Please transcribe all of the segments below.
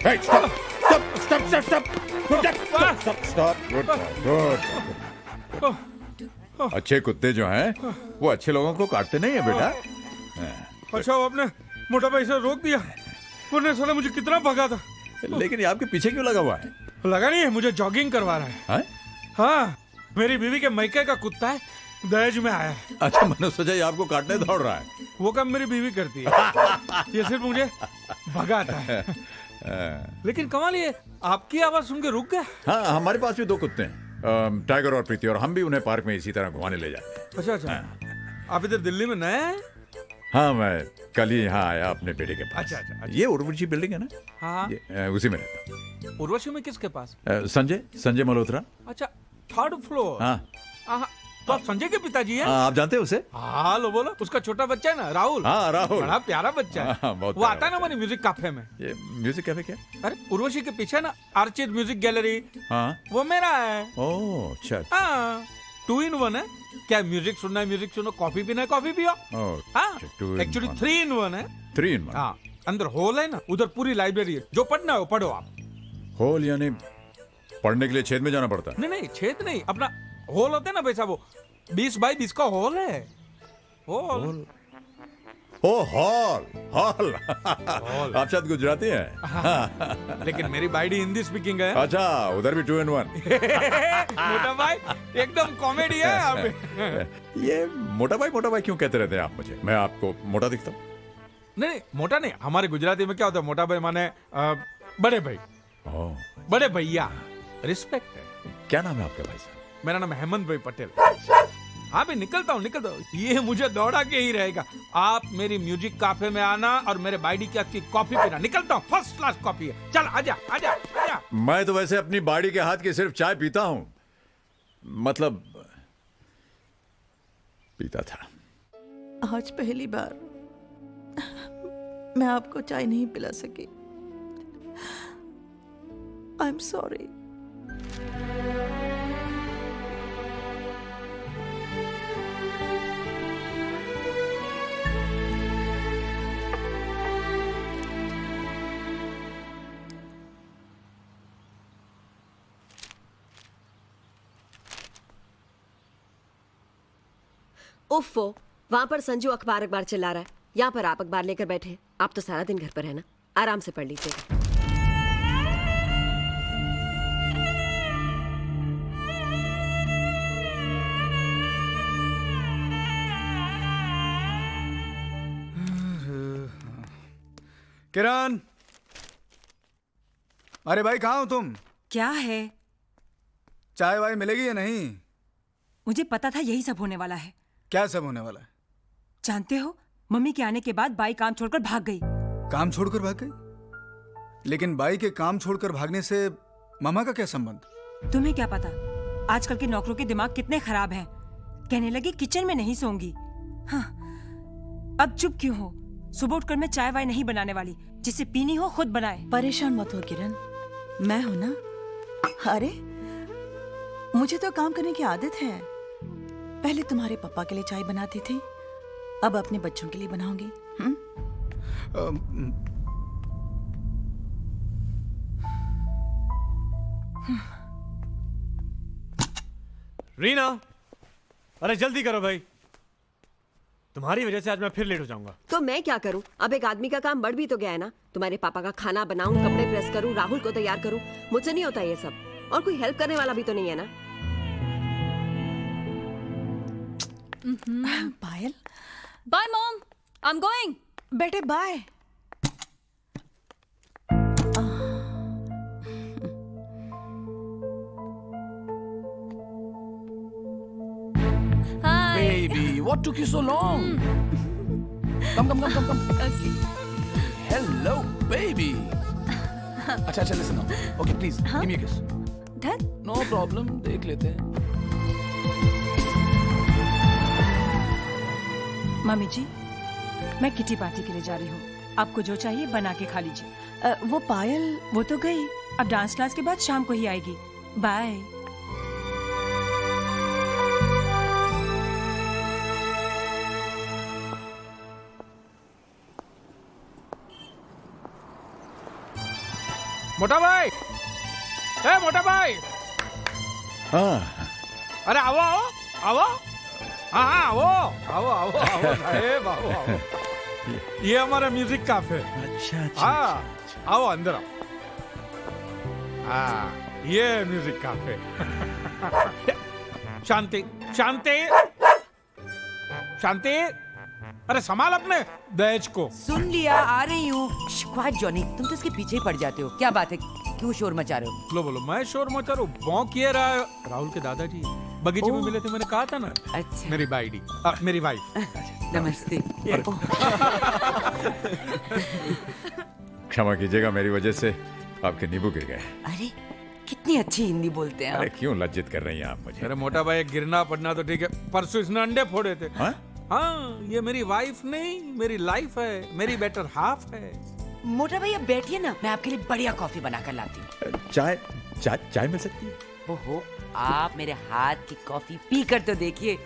Hey, stop! Stop! Good boy, good. अच्छे कुत्ते जो हैं वो अच्छे लोगों को काटते नहीं है बेटा। अच्छा आपने मोटा भाई से रोक दिया, वरना साला मुझे कितना भगा था। लेकिन ये आपके पीछे क्यों लगा हुआ है? लगा नहीं है, मुझे जॉगिंग करवा रहा है। हाँ, मेरी बीवी के मैके का कुत्ता है, दहेज में आया है। अच्छा, मैंने सोचा ये आपको काटने दौड़ रहा है। वो काम मेरी बीवी करती है, ये सिर्फ मुझे भगाता है। लेकिन कमाल ये आपकी आवाज सुन के रुक गया। हाँ, हमारे पास भी दो कुत्ते हैं, टाइगर और प्रीति, और हम भी उन्हें पार्क में इसी तरह घुमाने ले जाते हैं। अच्छा, आप इधर दिल्ली में नए हैं? हाँ, मैं कल ही यहाँ आया अपने बेटे के पास। अच्छा। ये उर्वशी बिल्डिंग है ना? हाँ, उसी में रहता हूँ। उर्वशी में किसके पास? संजय मल्होत्रा। अच्छा, थर्ड फ्लोर। हाँ, तो आप संजय के पिताजी हैं? आप जानते हैं उसे? हाँ, लो बोलो, उसका छोटा बच्चा है ना, राहुल। हाँ, राहुल बड़ा प्यारा बच्चा है। बहुत वो आता है ना हमारे म्यूजिक कैफे में। ये म्यूजिक कैफे क्या? अरे उर्वशी के पीछे ना आर्चिड म्यूजिक गैलरी, हाँ, वो मेरा है। ओह अच्छा। हाँ, 2 in 1 है। क्या म्यूजिक सुनना है म्यूजिक सुनो, कॉफी पीना है कॉफी पियो। हाँ, एक्चुअली 3 in 1 है। 3 in 1। हाँ, अंदर हॉल है ना, उधर पूरी लाइब्रेरी है, जो पढ़ना है वो पढ़ो आप। हॉल यानी पढ़ने के लिए छेद में जाना पड़ता है? नहीं, छेद नहीं, अपना हॉल होता है ना वैसा, वो 20 by 20 का हॉल है। हॉल। ओ हॉल। आप शायद गुजराती हैं। लेकिन मेरी बाइडी हिंदी स्पीकिंग है। अच्छा, उधर भी 2 in 1। मोटा भाई एकदम कॉमेडी है आप। ये मोटा भाई क्यों कहते रहते हैं आप मुझे? मैं आपको मोटा दिखता हूँ? नहीं, मोटा नहीं, हमारे गुजराती में क्या होता है, मोटा भाई माने बड़े भाई, बड़े भैया, रिस्पेक्ट है। क्या नाम है आपका भाई साहब? मेरा नाम हेमंत भाई पटेल। हाँ भाई, निकलता हूँ। ये मुझे दौड़ा के ही रहेगा। आप मेरी म्यूजिक कैफे में आना और मेरे बाइडी की कॉफी पीना। निकलता हूँ, फर्स्ट क्लास कॉफी है। चल आजा। मैं तो वैसे अपनी बाड़ी के हाथ की सिर्फ चाय पीता हूँ, मतलब पीता था। आज पहली बार मैं आपको चाय नहीं पिला सकी। I am sorry. उफ़ो, वहां पर संजू अखबार चिल्ला रहा है, यहाँ पर आप अखबार लेकर बैठे हैं। आप तो सारा दिन घर पर है ना, आराम से पढ़ लीजिएगा। किरण, अरे भाई कहाँ हो तुम? क्या है? चाय वाय मिलेगी या नहीं? मुझे पता था यही सब होने वाला है। क्या सब होने वाला है? जानते हो, मम्मी के आने के बाद बाई काम छोड़कर भाग गई। काम छोड़कर भाग गई? लेकिन बाई के काम छोड़कर भागने से मामा का क्या संबंध? तुम्हें क्या पता आजकल के नौकरों के दिमाग कितने खराब हैं। कहने लगी किचन में नहीं सोऊंगी। हाँ, अब चुप क्यों हो? सुबह उठकर मैं चाय वाय नहीं बनाने वाली, जिसे पीनी हो खुद बनाए। परेशान मत हो किरण, मैं हूं ना। अरे मुझे तो काम करने की आदत है। पहले तुम्हारे पापा के लिए चाय बनाती थी, अब अपने बच्चों के लिए बनाऊंगी। रीना, अरे जल्दी करो भाई, तुम्हारी वजह से आज मैं फिर लेट हो जाऊंगा। तो मैं क्या करूं? अब एक आदमी का काम बढ़ भी तो गया है ना। तुम्हारे पापा का खाना बनाऊं, कपड़े प्रेस करूं, राहुल को तैयार करूं, मुझसे नहीं होता ये सब। और कोई हेल्प करने वाला भी तो नहीं है ना। Payal, bye mom, I am going. बेटे bye. Baby, what took you so long? Come. Okay. Hello, baby. अच्छा, listen now. Okay, please, give me a kiss. Dad? No problem, देख लेते हैं। मम्मी जी, मैं किटी पार्टी के लिए जा रही हूँ। आपको जो चाहिए बना के खा लीजिए। वो पायल, वो तो गई, अब डांस क्लास के बाद शाम को ही आएगी। बाय। मोटा भाई, ए मोटा भाई, हाँ अरे आओ आओ आओ, हाँ हाँ आओ आओ आओ आओ साहेब आओ आओ, ये हमारा म्यूजिक कैफे। अच्छा हाँ आओ अंदर आओ। हाँ ये म्यूजिक कैफे। शांति शांति शांति, अरे संभाल अपने दहेज को। सुन लिया, आ रही हूँ। क्वाइट जॉनी, तुम तो इसके पीछे ही पड़ जाते हो। क्या बात है, क्यों शोर मचा रहे हो? बोलो बोलो, मैं शोर मचा रहा हूँ, भौंक ये रहा है। राहुल के दादाजी बगीचे में मिले थे, मैंने कहा था ना। अच्छा। मेरी बाइडी, मेरी वाइफ। नमस्ते। क्षमा कीजिएगा, मेरी वजह से आपके नींबू गिर गए। अरे कितनी अच्छी हिंदी बोलते हैं अरे आप। क्यों लज्जित कर रही हैं आप मुझे? अरे मोटा भाई, गिरना पड़ना तो ठीक है, परसों इसने अंडे फोड़े थे। हाँ? हाँ, ये मेरी वाइफ नहीं, मेरी लाइफ है, मेरी बेटर हाफ है। मोटा भाई अब बैठिए ना, मैं आपके लिए बढ़िया कॉफी बना कर लाती हूँ। चाय चाय चाय मिल सकती है? ओहो, आप मेरे हाथ की कॉफी पी कर तो देखिए।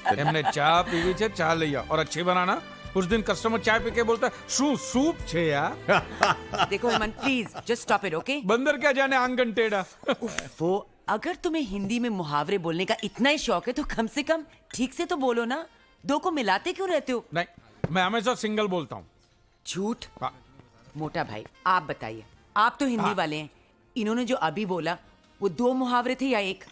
हमने चाय पीवी छे, चाय लिया और अच्छी बनाना। उस दिन कस्टमर चाय पी के बोलता है सूप छे यार। देखो Hemant, please just stop it, okay? बंदर क्या जाने आंगन टेढ़ा। वो अगर तुम्हें हिंदी में मुहावरे बोलने का इतना ही शौक है तो कम से कम ठीक से तो बोलो ना। दो को मिलाते क्यों रहते हो? नहीं, मैं हमेशा सिंगल बोलता हूँ। झूठ। हाँ। मोटा भाई आप बताइए, आप तो हिंदी वाले हैं, इन्होंने जो अभी बोला वो दो मुहावरे थे या एक?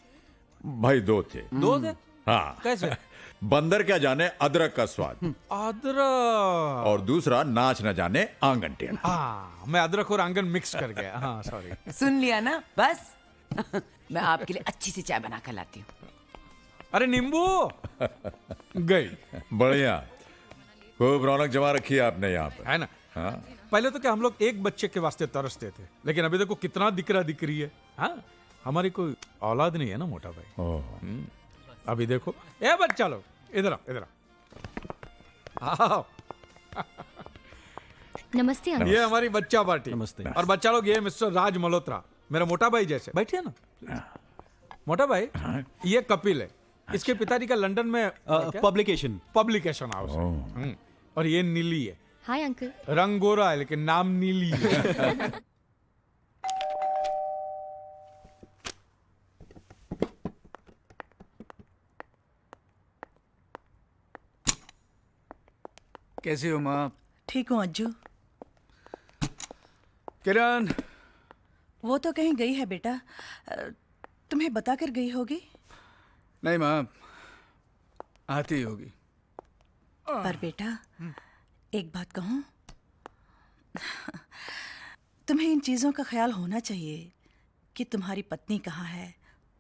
भाई दो थे। दो थे? हाँ। कैसे? बंदर क्या जाने अदरक का स्वाद, अदरक। और दूसरा नाच न जाने आंगन टेढ़ा। हाँ, मैं अदरक और आंगन मिक्स कर गया। हाँ सॉरी। सुन लिया ना बस। मैं आपके लिए अच्छी सी चाय बना कर लाती हूँ। अरे नींबू गई। बढ़िया, खूब रौनक जमा रखी है आपने यहाँ पर, है ना? हाँ। पहले तो क्या हम लोग एक बच्चे के वास्ते तरसते थे, लेकिन अभी देखो कितना दिख रही है। हाँ, हमारी कोई औलाद नहीं है ना मोटा भाई। ओह, अभी देखो, ए बच्चा लोग इधर आओ, इधर आओ। नमस्ते अंकल। ये हमारी बच्चा पार्टी। नमस्ते। और बच्चा लोग, ये मिस्टर राज मल्होत्रा, मेरा मोटा भाई जैसे। बैठिए ना please। मोटा भाई, ये कपिल है, इसके पिताजी का लंदन में पब्लिकेशन पब्लिकेशन हाउस है। और ये नीली है, हाय अंकल। रंग गोरा है लेकिन नाम नीली है। कैसी हो माँ? ठीक हूँ अज्जू। किरण, वो तो कहीं गई है बेटा, तुम्हें बता कर गई होगी। नहीं माँ, आती होगी। पर बेटा एक बात कहूँ, तुम्हें इन चीज़ों का ख्याल होना चाहिए कि तुम्हारी पत्नी कहाँ है,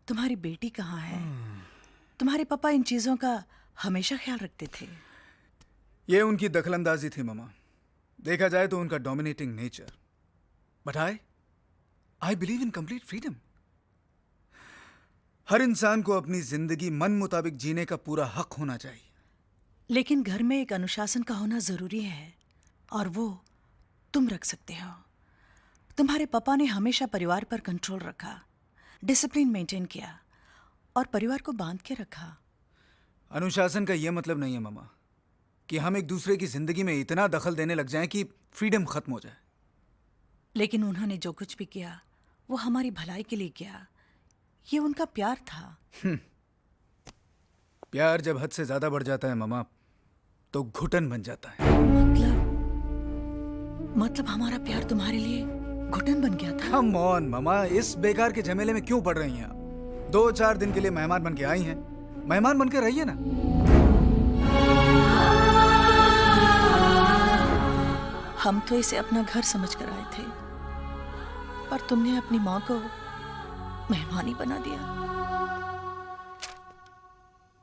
तुम्हारी बेटी कहाँ है। तुम्हारे पापा इन चीज़ों का हमेशा ख्याल रखते थे। ये उनकी दखलंदाजी थी मामा। देखा जाए तो उनका dominating nature. But I believe in complete freedom. हर इंसान को अपनी जिंदगी मन मुताबिक जीने का पूरा हक होना चाहिए। लेकिन घर में एक अनुशासन का होना जरूरी है, और वो तुम रख सकते हो। तुम्हारे पापा ने हमेशा परिवार पर कंट्रोल रखा, डिसिप्लिन मेंटेन किया और परिवार को बांध के रखा। अनुशासन का यह मतलब नहीं है मामा कि हम एक दूसरे की जिंदगी में इतना दखल देने लग जाएं कि फ्रीडम खत्म हो जाए। लेकिन उन्होंने जो कुछ भी किया वो हमारी भलाई के लिए किया। ये उनका प्यार था। प्यार जब हद से ज्यादा बढ़ जाता है मामा तो घुटन बन जाता है। मतलब हमारा प्यार तुम्हारे लिए घुटन बन गया था। कम ऑन मामा, इस बेकार के झमेले में क्यों पड़ रही हैं आप? 2-4 दिन के लिए मेहमान बन के आई हैं, मेहमान बन के रहिए ना। हम तो इसे अपना घर समझ कर आए थे, पर तुमने अपनी माँ को मेहमान ही बना दिया।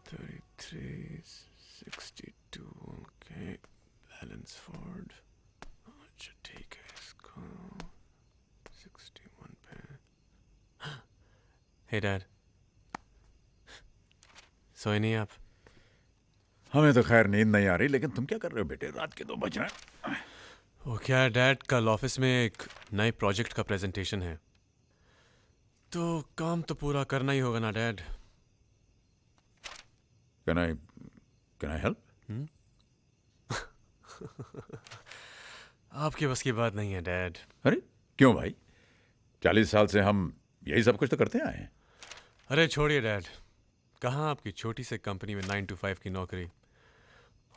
33, 62, okay, बैलेंस फोर्ड। अच्छा ठीक है, इसको 61 पे। हे डैड, सोए नहीं आप? हमें तो खैर नींद नहीं आ रही, लेकिन तुम क्या कर रहे हो बेटे? रात के 2 बज रहे हैं। वो क्या डैड, कल ऑफिस में एक नए प्रोजेक्ट का प्रेजेंटेशन है, तो काम तो पूरा करना ही होगा ना डैड। Can I help? आपकी बस की बात नहीं है डैड। अरे क्यों भाई? 40 साल से हम यही सब कुछ तो करते आए हैं। अरे छोड़िए डैड, कहाँ आपकी छोटी सी कंपनी में 9 to 5 की नौकरी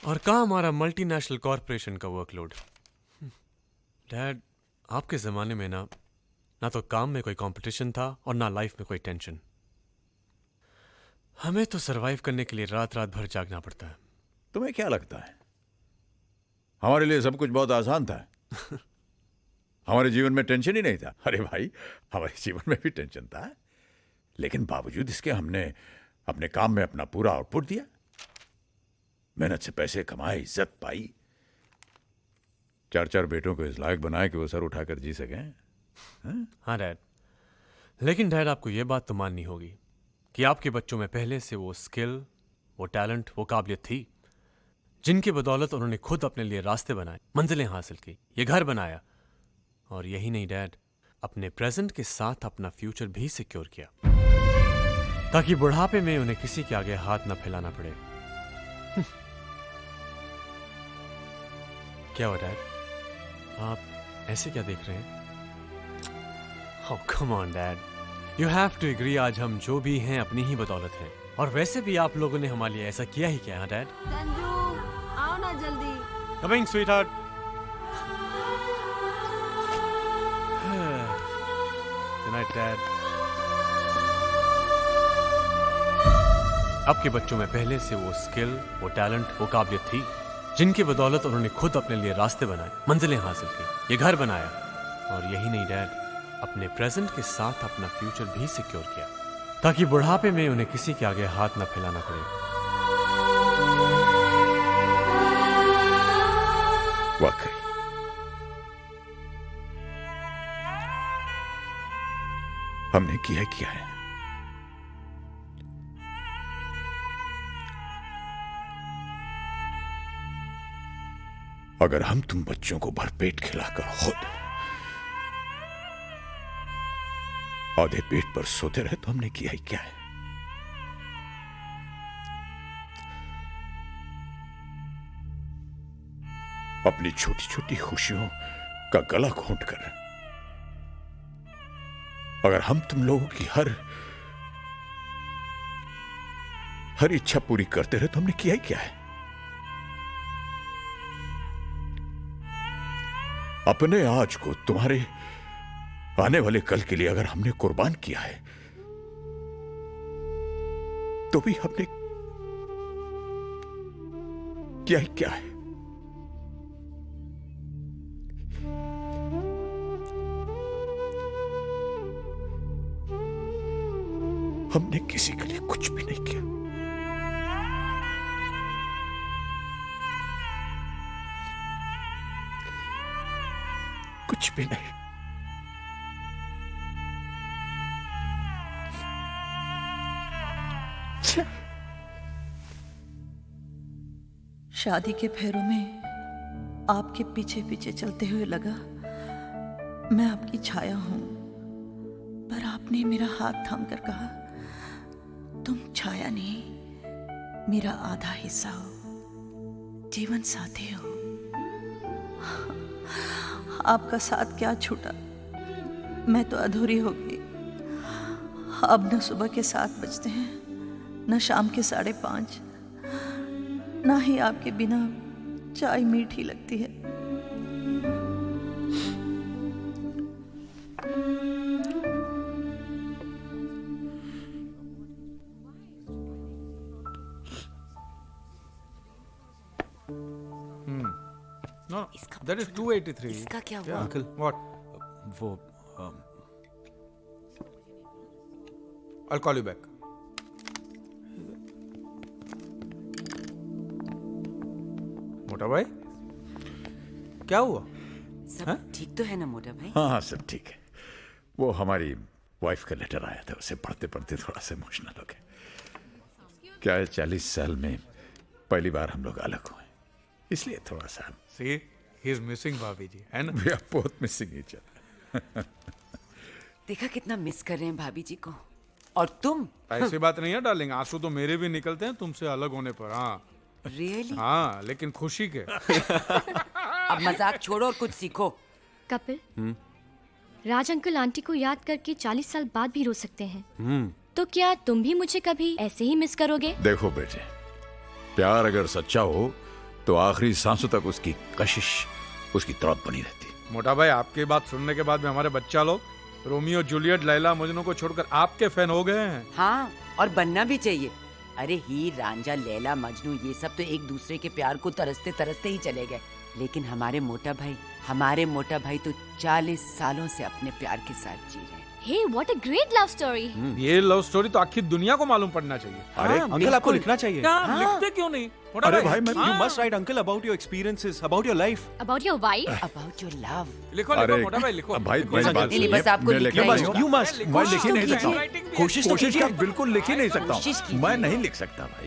और कहाँ हमारा मल्टीनेशनल कॉरपोरेशन का वर्कलोड। डैड, आपके ज़माने में ना तो काम में कोई कंपटीशन था और ना लाइफ में कोई टेंशन। हमें तो सरवाइव करने के लिए रात रात भर जागना पड़ता है। तुम्हें क्या लगता है हमारे लिए सब कुछ बहुत आसान था? हमारे जीवन में टेंशन ही नहीं था। अरे भाई, हमारे जीवन में भी टेंशन था, लेकिन बावजूद इसके हमने अपने काम में अपना पूरा आउटपुट दिया, मेहनत से पैसे कमाए, इज्जत पाई, 4 बेटों को इस लायक बनाए कि वो सर उठाकर जी सकें। हाँ डैड, लेकिन डैड आपको ये बात तो माननी होगी कि आपके बच्चों में पहले से वो स्किल, वो टैलेंट, वो काबिलियत थी जिनकी बदौलत उन्होंने खुद अपने लिए रास्ते बनाए, मंजिलें हासिल की, ये घर बनाया, और यही नहीं डैड, अपने प्रेजेंट के साथ अपना फ्यूचर भी सिक्योर किया ताकि बुढ़ापे में उन्हें किसी के आगे हाथ न फैलाना पड़े। क्या हुआ डैड, आप ऐसे क्या देख रहे हैं? Oh, come on, Dad. You have to agree, आज हम जो भी हैं अपनी ही बदौलत हैं, और वैसे भी आप लोगों ने हमारे लिए ऐसा किया ही क्या है, डैड? संजू, आओ ना जल्दी। Coming, sweetheart. Good night, Dad. आपके बच्चों में पहले से वो स्किल, वो टैलेंट, वो काबिलियत थी जिनकी बदौलत उन्होंने खुद अपने लिए रास्ते बनाए, मंजिलें हासिल की, ये घर बनाया, और यही नहीं डैड, अपने प्रेजेंट के साथ अपना फ्यूचर भी सिक्योर किया ताकि बुढ़ापे में उन्हें किसी के आगे हाथ न फैलाना पड़े। वाकई हमने किया है। अगर हम तुम बच्चों को भरपेट खिलाकर खुद आधे पेट पर सोते रहे तो हमने किया ही क्या है? अपनी छोटी छोटी खुशियों का गला घोंटकर अगर हम तुम लोगों की हर इच्छा पूरी करते रहे तो हमने किया ही क्या है? अपने आज को तुम्हारे आने वाले कल के लिए अगर हमने कुर्बान किया है तो भी हमने किया ही क्या है? हमने किसी के लिए कुछ भी नहीं किया। कुछ भी नहीं। शादी के फेरों में आपके पीछे पीछे चलते हुए लगा मैं आपकी छाया हूं, पर आपने मेरा हाथ थाम कर कहा तुम छाया नहीं, मेरा आधा हिस्सा हो, जीवन साथी हो। आपका साथ क्या छूटा, मैं तो अधूरी हो गई। अब न सुबह के 7 बजते हैं, न शाम के 5:30, ना ही आपके बिना चाय मीठी लगती है। No, that is 283. इसका क्या हुआ? Yeah, uncle. What? वो I'll call you back. मोटा भाई, क्या हुआ? सब ठीक तो है ना मोटा भाई? हाँ सब ठीक है। वो हमारी वाइफ का लेटर आया था, उसे पढ़ते पढ़ते थोड़ा सा इमोशनल हो गए। क्या है, 40 साल में पहली बार हम लोग अलग हुए, इसलिए थोड़ा सा। See, he is missing भाभी जी, है ना? We are both missing each other. देखा कितना मिस कर रहे हैं भाभी जी को। और तुम? ऐसी बात नहीं है डार्लिंग, आंसू तो मेरे भी निकलते हैं तुमसे अलग होने पर। हाँ रियली? हाँ, लेकिन खुशी के। अब मजाक छोड़ो और कुछ सीखो। कपिल, राज अंकल आंटी को याद करके 40 साल बाद भी रो सकते हैं। तो क्या तुम भी मुझे कभी ऐसे ही मिस करोगे? देखो बेटे, प्यार अगर सच्चा हो तो आखिरी सांसों तक उसकी कशिश, उसकी तड़प बनी रहती। मोटा भाई, आपकी बात सुनने के बाद में हमारे बच्चा लोग रोमियो जूलियट लैला मजनू को छोड़कर आपके फैन हो गए हैं। हाँ, और बनना भी चाहिए। अरे हीर रांझा लैला मजनू ये सब तो एक दूसरे के प्यार को तरसते तरसते ही चले गए, लेकिन हमारे मोटा भाई तो 40 सालों से अपने प्यार के साथ जी रहे हैं। Hey, what a great love story! ये लव स्टोरी तो आखिर दुनिया को मालूम पड़ना चाहिए। अरे अंकल, आपको लिखना चाहिए। क्या लिखते क्यों नहीं? मोटा अरे भाई, मैं You must write, uncle, about your experiences, about your life. About your wife? About your love. लिखो अरे मोटा भाई, लिखो। भाई मेरी बात नहीं, बस सुनिए, आपको मैं लिखना लिख ही नहीं होगा। You must. मैं लिख ही नहीं कीजिए। सकता हूँ। कोशिश तो कोशिश कीजिए। का बिल्कुल लिख ही नहीं सकता कोशिश हूँ। कीजिए। मैं नहीं लिख सकता भाई।